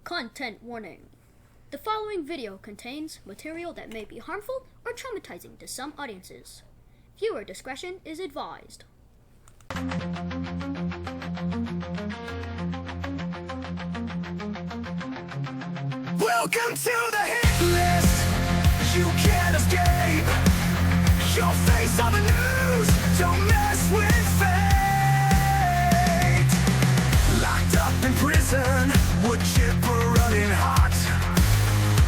Content warning. The following video contains material that may be harmful or traumatizing to some audiences. Viewer discretion is advised. Welcome to the hit list. You can't escape your face on the news. Don't mess with fate. Locked up in prison, wood chipper running hot.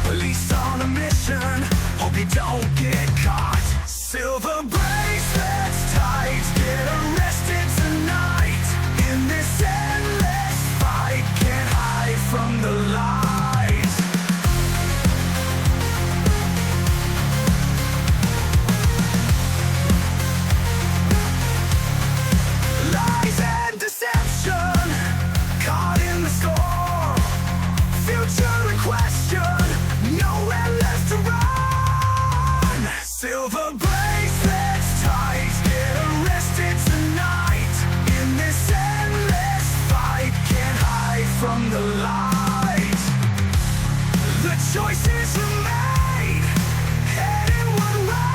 Police on a mission, hope you don't get caught. Silver bracelets tight, get arrested tonight. In this endless fight, can't hide from the light. Lies and deception, caught in the storm. Future in question, nowhere left to run. Silver bracelets tight, get arrested tonight. In this endless fight, can't hide from the light. The choices you made, heading one way.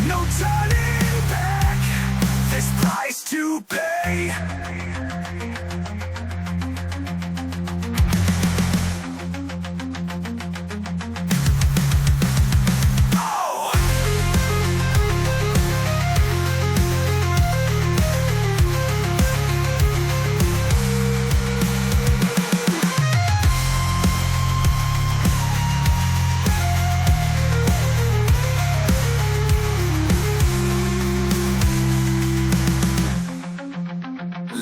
No turning back, this price to pay. Oh!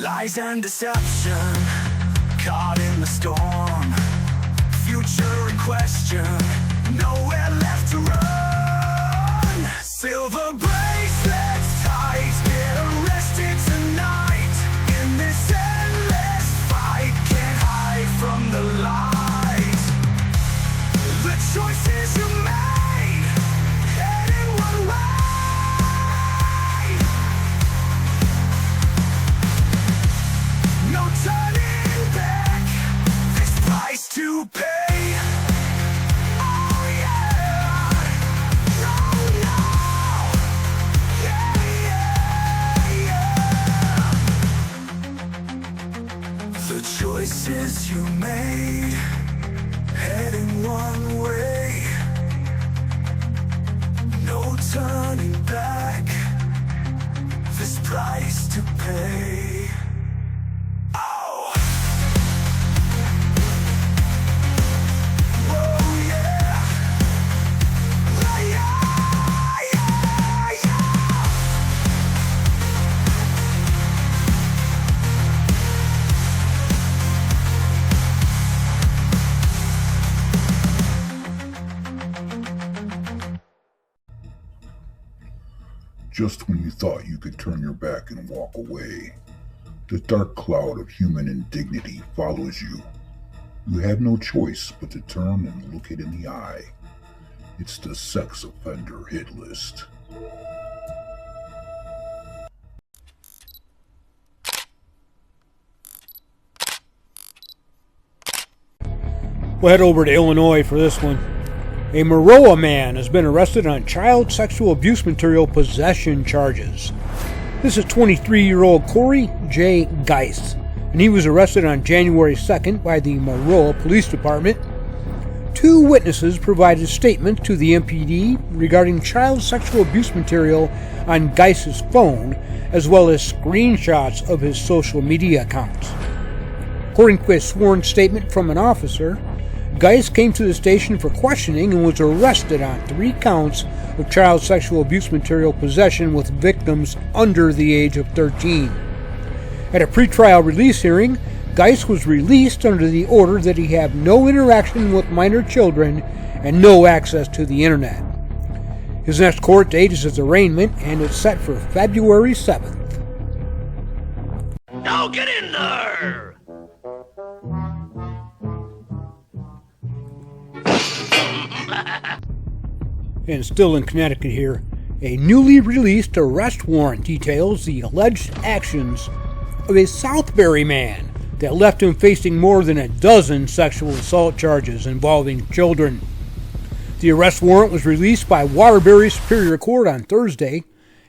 Lies and deception, caught in the storm. Future in question, nowhere left to run. Silver bracelets tight, get arrested tonight. In this endless fight, can't hide from the light. The choices you made, heading one way. No turning back, this price to pay. Oh yeah, no, no, yeah, yeah, yeah. The choices you made, heading one way. No turning back, this price to pay. Oh! Whoa, yeah! Yeah, yeah, yeah! Just when you thought you could turn your back and walk away, the dark cloud of human indignity follows you. You have no choice but to turn and look it in the eye. It's the sex offender hit list. We'll head over to Illinois for this one. A Maroa man has been arrested on child sexual abuse material possession charges. This is 23-year-old Corey J. Geis, and he was arrested on January 2nd by the Maroa Police Department. Two witnesses provided statements to the MPD regarding child sexual abuse material on Geis's phone, as well as screenshots of his social media accounts. According to a sworn statement from an officer, Geis came to the station for questioning and was arrested on 3 counts of child sexual abuse material possession with victims under the age of 13. At a pretrial release hearing, Geis was released under the order that he have no interaction with minor children and no access to the internet. His next court date is his arraignment, and it's set for February 7th. Now get in there! And still in Connecticut here, a newly released arrest warrant details the alleged actions of a Southbury man that left him facing more than a dozen sexual assault charges involving children. The arrest warrant was released by Waterbury Superior Court on Thursday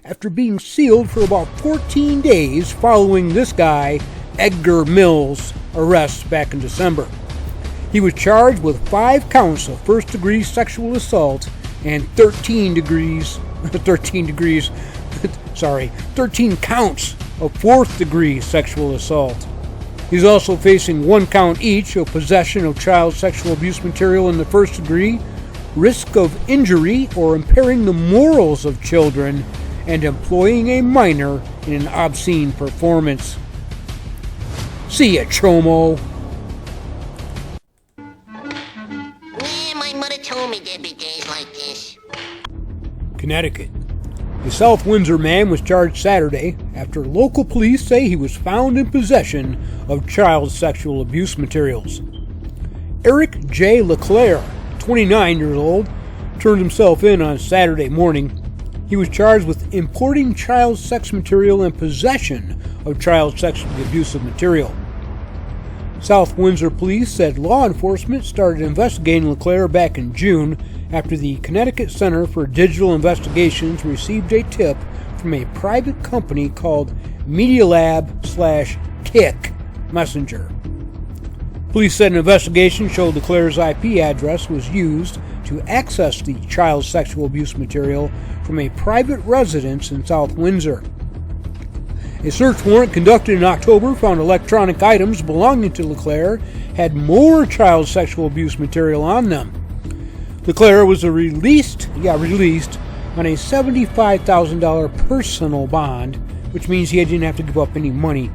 after being sealed for about 14 days following this guy, Edgar Mills' arrest back in December. He was charged with 5 counts of first-degree sexual assault and 13 counts of fourth-degree sexual assault. He's also facing 1 count each of possession of child sexual abuse material in the first degree, risk of injury or impairing the morals of children, and employing a minor in an obscene performance. See ya, Chomo. My mother told me there'd be days like this. Connecticut. A South Windsor man was charged Saturday after local police say he was found in possession of child sexual abuse materials. Eric J. LeClaire, 29 years old, turned himself in on Saturday morning. He was charged with importing child sex material and possession of child sexually abusive material. South Windsor police said law enforcement started investigating LeClaire back in June after the Connecticut Center for Digital Investigations received a tip from a private company called MediaLab/Kick Messenger. Police said an investigation showed LeClaire's IP address was used to access the child sexual abuse material from a private residence in South Windsor. A search warrant conducted in October found electronic items belonging to LeClaire had more child sexual abuse material on them. LeClaire was released on a $75,000 personal bond, which means he didn't have to give up any money,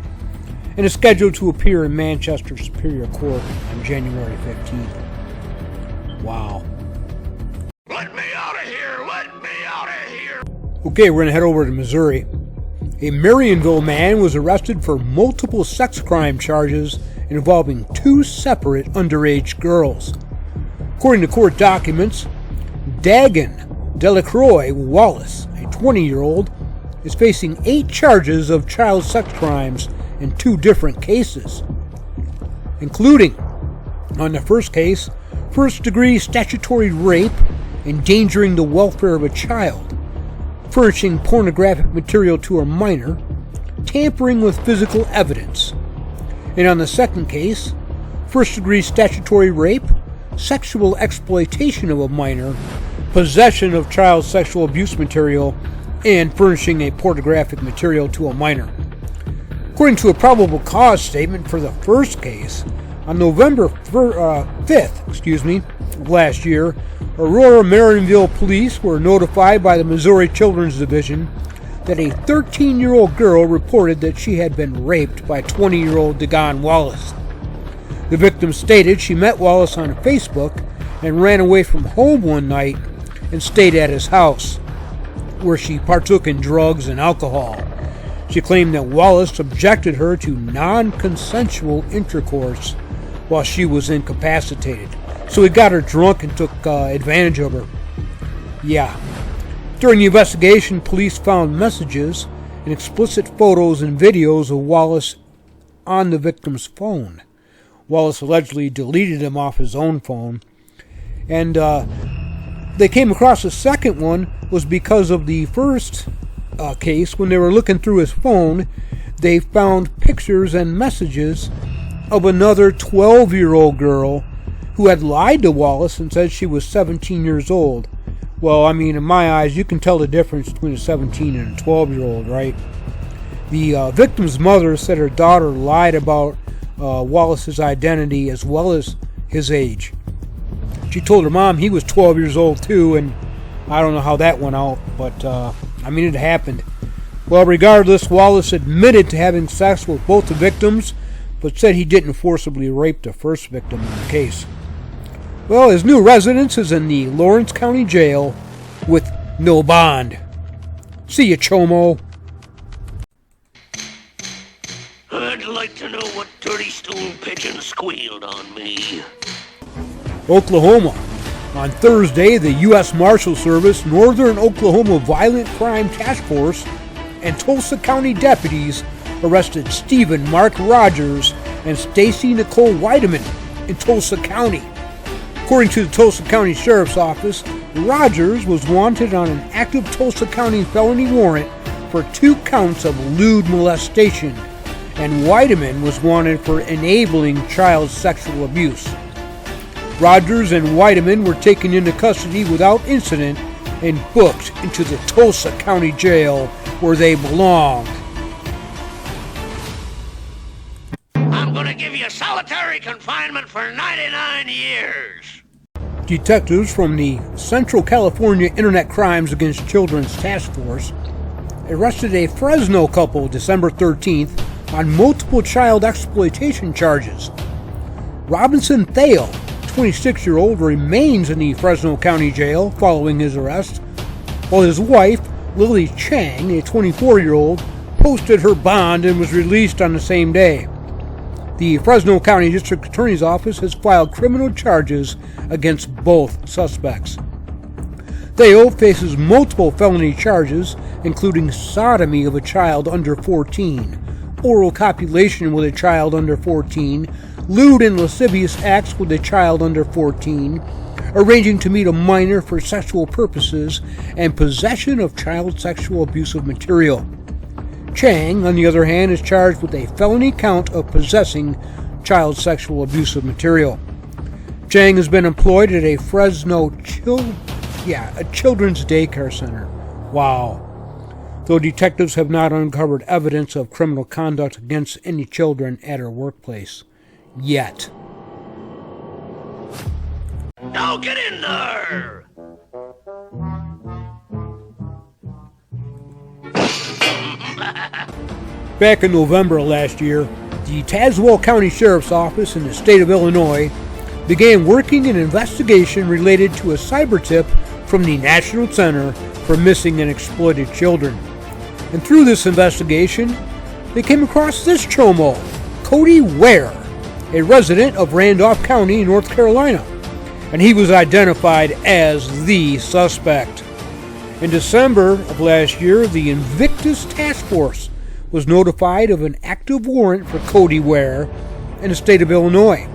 and is scheduled to appear in Manchester Superior Court on January 15th. Wow. Let me out of here! Let me out of here! Okay, we're going to head over to Missouri. A Marionville man was arrested for multiple sex crime charges involving 2 separate underage girls. According to court documents, Dagan Delacroix Wallace, a 20-year-old, is facing 8 charges of child sex crimes in 2 different cases, including, on the first case, first-degree statutory rape, endangering the welfare of a child, furnishing pornographic material to a minor, tampering with physical evidence. And on the second case, first-degree statutory rape, sexual exploitation of a minor, possession of child sexual abuse material, and furnishing a pornographic material to a minor. According to a probable cause statement for the first case, on November 5th of last year, Aurora Marionville police were notified by the Missouri Children's Division that a 13-year-old girl reported that she had been raped by 20-year-old Dagan Wallace. The victim stated she met Wallace on Facebook and ran away from home one night and stayed at his house, where she partook in drugs and alcohol. She claimed that Wallace subjected her to non-consensual intercourse while she was incapacitated. So he got her drunk and took advantage of her. Yeah. During the investigation, police found messages and explicit photos and videos of Wallace on the victim's phone. Wallace allegedly deleted them off his own phone. And they came across a second one was because of the first case. When they were looking through his phone, they found pictures and messages of another 12-year-old girl who had lied to Wallace and said she was 17 years old. Well, I mean, in my eyes, you can tell the difference between a 17 and a 12-year-old, right? The victim's mother said her daughter lied about Wallace's identity as well as his age. She told her mom he was 12 years old too, and I don't know how that went out, but I mean, it happened. Well, regardless, Wallace admitted to having sex with both the victims, but said he didn't forcibly rape the first victim in the case. Well, his new residence is in the Lawrence County Jail with no bond. See ya, Chomo. I'd like to know what dirty stool pigeon squealed on me. Oklahoma. On Thursday, the U.S. Marshal Service, Northern Oklahoma Violent Crime Task Force, and Tulsa County deputies arrested Stephen Mark Rogers and Stacy Nicole Weideman in Tulsa County. According to the Tulsa County Sheriff's Office, Rogers was wanted on an active Tulsa County felony warrant for 2 counts of lewd molestation, and Weideman was wanted for enabling child sexual abuse. Rogers and Weideman were taken into custody without incident and booked into the Tulsa County Jail where they belong. I'm gonna give you solitary confinement for 99 years. Detectives from the Central California Internet Crimes Against Children's Task Force arrested a Fresno couple December 13th on multiple child exploitation charges. Robinson Thale, 26-year-old, remains in the Fresno County Jail following his arrest, while his wife, Lily Chang, a 24-year-old, posted her bond and was released on the same day. The Fresno County District Attorney's Office has filed criminal charges against both suspects. Thale faces multiple felony charges, including sodomy of a child under 14, oral copulation with a child under 14, lewd and lascivious acts with a child under 14, arranging to meet a minor for sexual purposes, and possession of child sexual abusive material. Chang, on the other hand, is charged with a felony count of possessing child sexual abusive material. Chang has been employed at a Fresno children's daycare center. Wow. Though detectives have not uncovered evidence of criminal conduct against any children at her workplace. Yet. Now get in there! Back in November of last year, the Tazewell County Sheriff's Office in the state of Illinois began working an investigation related to a cyber tip from the National Center for Missing and Exploited Children. And through this investigation, they came across this chomo, Cody Ware, a resident of Randolph County, North Carolina, and he was identified as the suspect. In December of last year, the Invictus Task Force was notified of an active warrant for Cody Ware in the state of Illinois.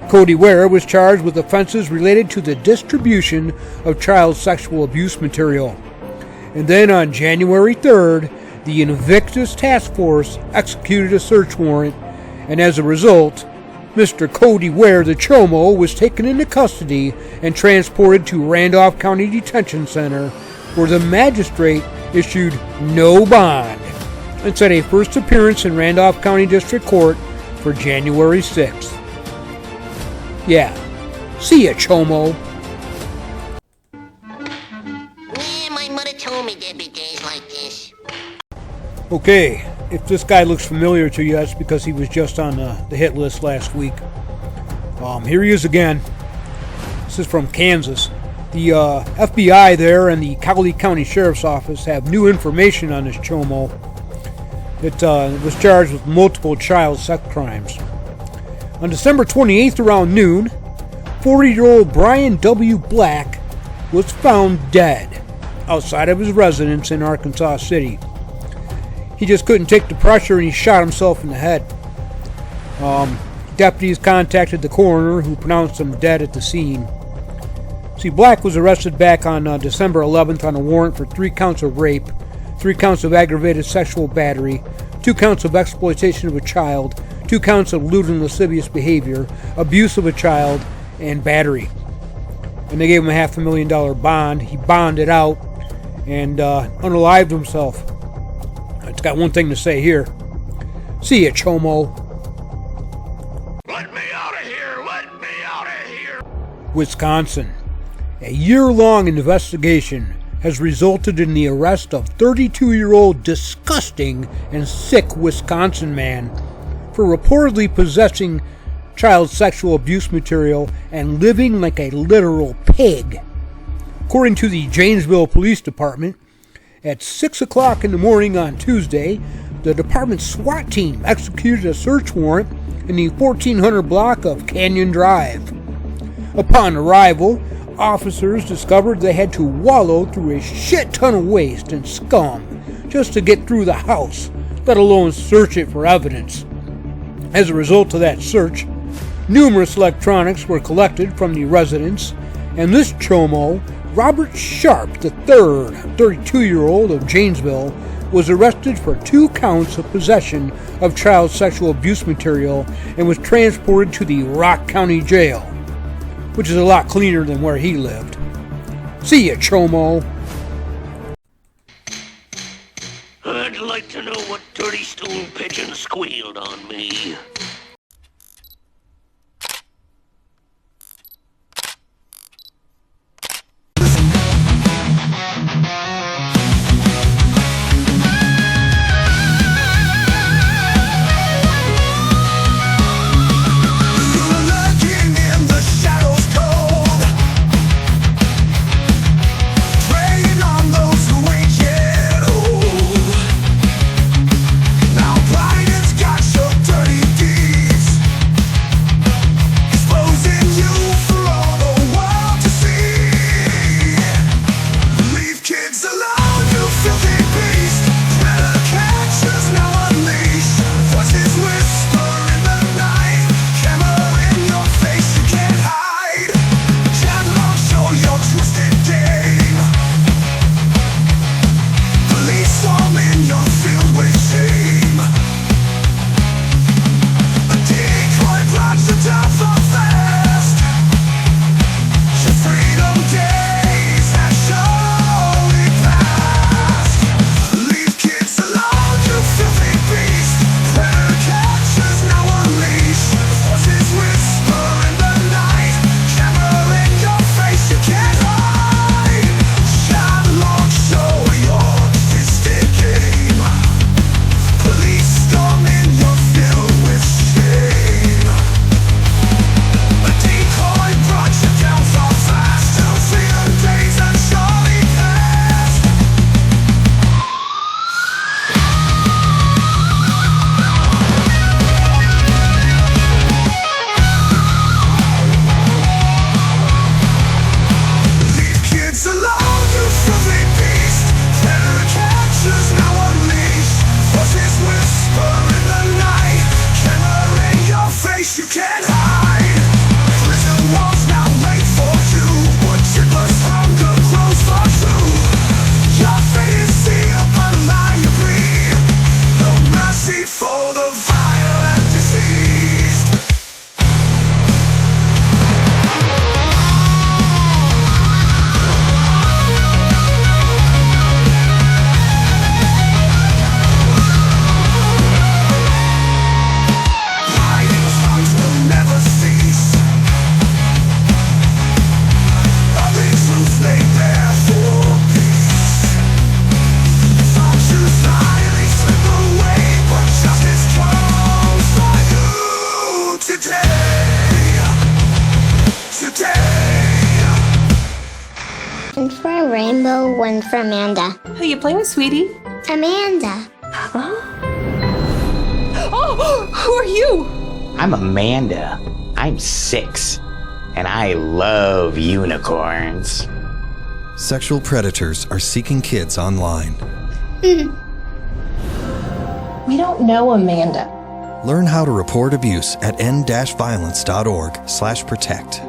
Cody Ware was charged with offenses related to the distribution of child sexual abuse material. And then on January 3rd, the Invictus Task Force executed a search warrant, and as a result, Mr. Cody Ware, the chomo, was taken into custody and transported to Randolph County Detention Center, where the magistrate issued no bond and set a first appearance in Randolph County District Court for January 6th. Yeah, see ya, chomo. Yeah, my mother told me there'd be days like this. Okay, if this guy looks familiar to you, that's because he was just on the hit list last week. Here he is again. This is from Kansas. The FBI there and the Cowley County Sheriff's Office have new information on this chomo. It was charged with multiple child sex crimes. On December 28th around noon, 40-year-old Brian W. Black was found dead outside of his residence in Arkansas City. He just couldn't take the pressure and he shot himself in the head. Deputies contacted the coroner, who pronounced him dead at the scene. See, Black was arrested back on December 11th on a warrant for 3 counts of rape, 3 counts of aggravated sexual battery, 2 counts of exploitation of a child, 2 counts of lewd and lascivious behavior, abuse of a child, and battery. And they gave him a $500,000 bond. He bonded out and unalived himself. It's got one thing to say here. See ya, chomo. Let me out of here! Let me out of here! Wisconsin. A year-long investigation has resulted in the arrest of 32-year-old disgusting and sick Wisconsin man for reportedly possessing child sexual abuse material and living like a literal pig. According to the Janesville Police Department, at 6 o'clock in the morning on Tuesday, the department's SWAT team executed a search warrant in the 1400 block of Canyon Drive. Upon arrival, officers discovered they had to wallow through a shit ton of waste and scum just to get through the house, let alone search it for evidence. As a result of that search, numerous electronics were collected from the residence, and this chomo, Robert Sharp III, 32-year-old of Janesville, was arrested for 2 counts of possession of child sexual abuse material and was transported to the Rock County Jail, which is a lot cleaner than where he lived. See ya, chomo. I'd like to know what dirty stone pigeon squealed on me. Lurking in the shadows cold, preying on those who ain't yet old. Now Biden's got your dirty deeds, exposing you for all the world to see. Leave kids alone, you filthy beast. Better catchers now unleash. Voices whisper in the night. Camera in your face, you can't hide. Channel show your twisted game. Police swarming, you're filled with shame. A decoy brought you down so fast. Your freedom days have surely passed. Leave kids alone, you filthy beast. Better catchers now unleash. Voices whisper in the night. Camera in your face, you can't hide. Shine long, show your twisted game. Police storming, you're filled with shame. A decoy brought you down so fast. Your freedom days have surely passed. Leave kids alone, you filthy beast. Better catchers now unleash. Voices whisper in the night. Camera in your face, you can't hide. Prison walls now wait for you. What chitless hunger grows for true. Your fate is sealed by the lie you breathe. No mercy for the vile and diseased. Biden's tongues will never cease. Other truths lay bare for peace. Some choose silently slip away, but justice comes for you today. Today. One for a rainbow, one for Amanda. Who you playing with, sweetie? Amanda. Oh, who are you? I'm Amanda. I'm 6. And I love unicorns. Sexual predators are seeking kids online. We don't know Amanda. Learn how to report abuse at end-violence.org/protect.